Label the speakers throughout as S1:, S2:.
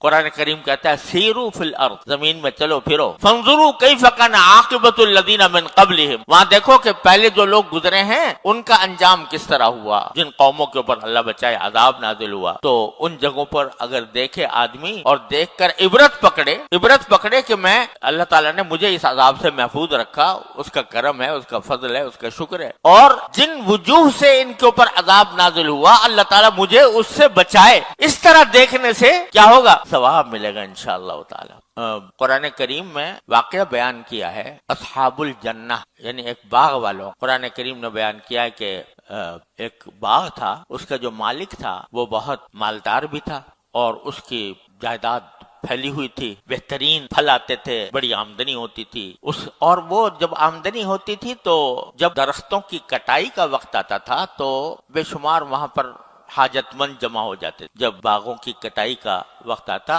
S1: قرآن کریم کہتا ہے سیرو فی الارض، زمین میں چلو پھرو، فانظروا کیف کان عاقبۃ الذین من قبلہم، وہاں دیکھو کہ پہلے جو لوگ گزرے ہیں ان کا انجام کس طرح ہوا، جن قوموں کے اوپر اللہ بچائے عذاب نازل ہوا۔ تو ان جگہوں پر اگر دیکھے آدمی اور دیکھ کر عبرت پکڑے کہ میں اللہ تعالیٰ نے مجھے اس عذاب سے محفوظ رکھا، اس کا کرم ہے، اس کا فضل ہے، اس کا شکر ہے، اور جن وجوہ سے ان کے اوپر عذاب نازل ہوا اللہ تعالیٰ مجھے اس سے بچائے، اس طرح دیکھنے سے کیا ہوگا؟ ثواب ملے گا انشاءاللہ تعالی۔ قرآن کریم میں واقعہ بیان کیا ہے اصحاب الجنہ، یعنی ایک باغ والوں، قرآن کریم نے بیان کیا ہے کہ ایک باغ تھا، اس کا جو مالک تھا وہ بہت مالدار بھی تھا اور اس کی جائیداد پھیلی ہوئی تھی، بہترین پھل آتے تھے، بڑی آمدنی ہوتی تھی اور وہ جب آمدنی ہوتی تھی تو جب درختوں کی کٹائی کا وقت آتا تھا تو بے شمار وہاں پر حاجت مند جمع ہو جاتے۔ جب باغوں کی کٹائی کا وقت آتا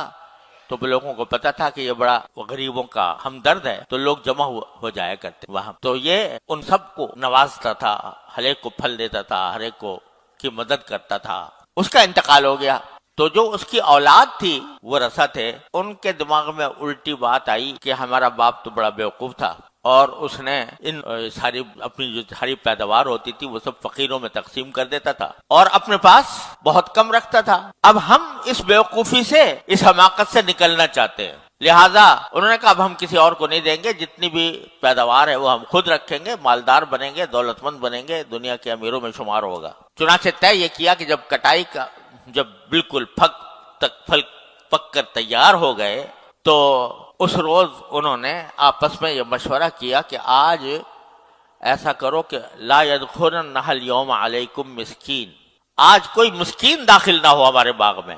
S1: تو لوگوں کو پتا تھا کہ یہ بڑا غریبوں کا ہمدرد ہے، تو لوگ جمع ہو جایا کرتے وہاں، تو یہ ان سب کو نوازتا تھا، ہر ایک کو پھل دیتا تھا، ہر ایک کو کی مدد کرتا تھا۔ اس کا انتقال ہو گیا تو جو اس کی اولاد تھی وہ رسا تھے، ان کے دماغ میں الٹی بات آئی کہ ہمارا باپ تو بڑا بیوقوف تھا اور اس نے ان ساری اپنی جو ساری پیداوار ہوتی تھی وہ سب فقیروں میں تقسیم کر دیتا تھا اور اپنے پاس بہت کم رکھتا تھا۔ اب ہم اس بیوقوفی سے، اس حماقت سے نکلنا چاہتے ہیں، لہٰذا انہوں نے کہا اب ہم کسی اور کو نہیں دیں گے، جتنی بھی پیداوار ہے وہ ہم خود رکھیں گے، مالدار بنیں گے، دولت مند بنیں گے، دنیا کے امیروں میں شمار ہوگا۔ چنانچہ طے یہ کیا کہ جب کٹائی کا جب بالکل پھل پک کر تیار ہو گئے تو اس روز انہوں نے آپس میں یہ مشورہ کیا کہ آج ایسا کرو کہ لا يدخلن اليوم علیکم مسکین، آج کوئی مسکین داخل نہ ہو ہمارے باغ میں،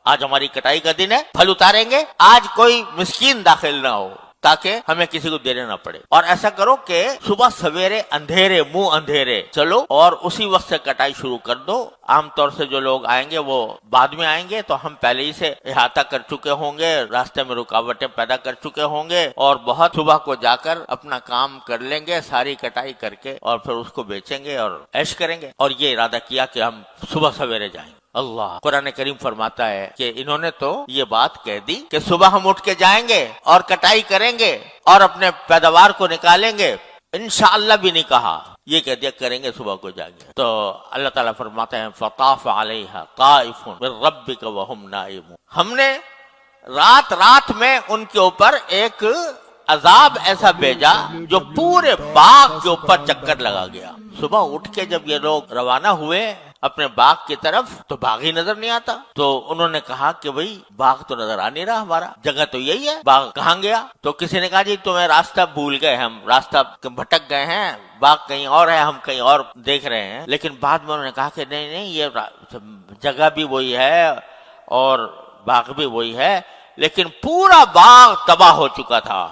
S1: آج ہماری کٹائی کا دن ہے، پھل اتاریں گے، آج کوئی مسکین داخل نہ ہو تاکہ ہمیں کسی کو دینے نہ پڑے، اور ایسا کرو کہ صبح سویرے اندھیرے منہ اندھیرے چلو اور اسی وقت سے کٹائی شروع کر دو۔ عام طور سے جو لوگ آئیں گے وہ بعد میں آئیں گے، تو ہم پہلے ہی سے احاطہ کر چکے ہوں گے، راستے میں رکاوٹیں پیدا کر چکے ہوں گے اور بہت صبح کو جا کر اپنا کام کر لیں گے، ساری کٹائی کر کے اور پھر اس کو بیچیں گے اور عیش کریں گے۔ اور یہ ارادہ کیا کہ ہم صبح سویرے جائیں گے۔ اللہ قرآن کریم فرماتا ہے کہ انہوں نے تو یہ بات کہہ دی کہ صبح ہم اٹھ کے جائیں گے اور کٹائی کریں گے اور اپنے پیداوار کو نکالیں گے، انشاءاللہ بھی نہیں کہا، یہ کہہ دیا کریں گے صبح کو جائیں گے۔ تو اللہ تعالیٰ فرماتا ہے فطاف علیہا طائف من ربک وہم نائمون، ہم نے رات میں ان کے اوپر ایک عذاب ایسا بھیجا جو پورے باغ کے اوپر چکر لگا گیا۔ صبح اٹھ کے جب یہ لوگ روانہ ہوئے اپنے باغ کی طرف تو باغ ہی نظر نہیں آتا، تو انہوں نے کہا کہ بھئی باغ تو نظر آ نہیں رہا، ہمارا جگہ تو یہی ہے، باغ کہاں گیا؟ تو کسی نے کہا جی تمہیں راستہ بھول گئے، ہم راستہ بھٹک گئے ہیں، باغ کہیں اور ہے، ہم کہیں اور دیکھ رہے ہیں۔ لیکن بعد میں انہوں نے کہا کہ نہیں یہ جگہ بھی وہی ہے اور باغ بھی وہی ہے، لیکن پورا باغ تباہ ہو چکا تھا۔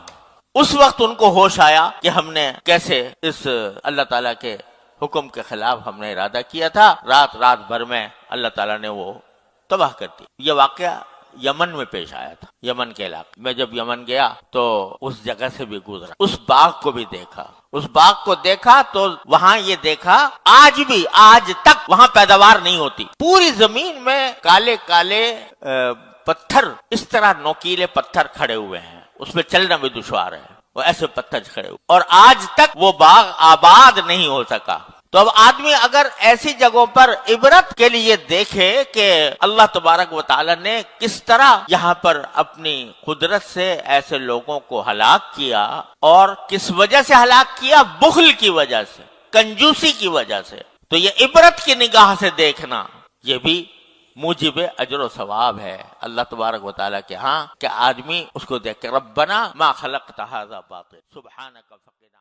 S1: اس وقت ان کو ہوش آیا کہ ہم نے کیسے اس اللہ تعالیٰ کے حکم کے خلاف ہم نے ارادہ کیا تھا، رات بھر میں اللہ تعالیٰ نے وہ تباہ کر دی۔ یہ واقعہ یمن میں پیش آیا تھا، یمن کے علاقے میں جب یمن گیا تو اس جگہ سے بھی گزرا، اس باغ کو بھی دیکھا، اس باغ کو دیکھا تو وہاں یہ دیکھا آج تک وہاں پیداوار نہیں ہوتی، پوری زمین میں کالے کالے پتھر، اس طرح نوکیلے پتھر کھڑے ہوئے ہیں، اس میں چلنا بھی دشوار ہے، وہ ایسے پتھر کھڑے ہوئے اور آج تک وہ باغ آباد نہیں ہو سکا۔ تو اب آدمی اگر ایسی جگہوں پر عبرت کے لیے دیکھے کہ اللہ تبارک و تعالی نے کس طرح یہاں پر اپنی قدرت سے ایسے لوگوں کو ہلاک کیا اور کس وجہ سے ہلاک کیا، بخل کی وجہ سے، کنجوسی کی وجہ سے، تو یہ عبرت کی نگاہ سے دیکھنا یہ بھی موجب اجر و ثواب ہے اللہ تبارک و تعالیٰ کے ہاں، کہ آدمی اس کو دیکھ کے ربنا ما خلقت ھذا باطل سبحانک فقنا